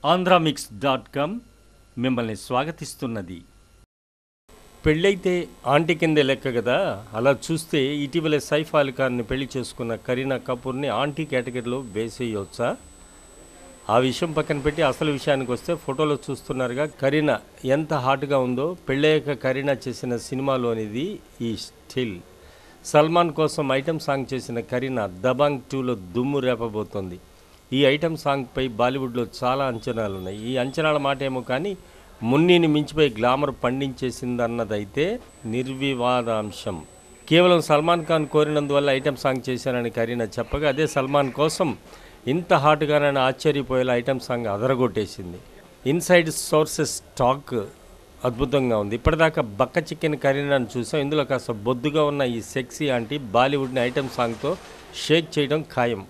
ఆంధ్రామిక్స్.com మిమ్మల్ని స్వాగతిస్తున్నది. పెళ్ళైతే ఆంటీ కిందే లెక్క కదా. అలా చూస్తే ఇటీవల సైఫ్ అలీ ఖాన్ని పెళ్లి చేసుకున్న కరీనా కపూర్ని ఆంటీ కేటగిరీలో వేసేయొచ్చా? ఆ విషయం పక్కన పెట్టి అసలు విషయానికి వస్తే ఫోటోలో చూస్తున్నారుగా కరీనా ఎంత హాట్గా ఉందో. పెళ్ళయ్యాక కరీనా చేసిన సినిమాలోనిది ఈ స్టిల్. సల్మాన్ కోసం ఐటెం సాంగ్ చేసిన కరీనా దబాంగ్ 2లో దుమ్ము రేపబోతోంది. ఈ ఐటెం సాంగ్పై బాలీవుడ్లో చాలా అంచనాలున్నాయి. ఈ అంచనాల మాట ఏమో కానీ మున్నీని మించిపోయి గ్లామర్ పండించేసిందన్నదైతే నిర్వివాదాంశం. కేవలం సల్మాన్ ఖాన్ కోరినందువల్ల ఐటెం సాంగ్ చేశానని కరీనా చెప్పగా, అదే సల్మాన్ కోసం ఇంత హాట్గానని ఆశ్చర్యపోయేలా ఐటెం సాంగ్ అదరగొట్టేసింది. ఇన్సైడ్ సోర్సెస్ టాక్ అద్భుతంగా ఉంది. ఇప్పటిదాకా బక్క చికెన్ కరీనాను చూసాం. ఇందులో కాస్త బొద్దుగా ఉన్న ఈ సెక్సీ ఆంటీ బాలీవుడ్ని ఐటెం సాంగ్తో షేక్ చేయడం ఖాయం.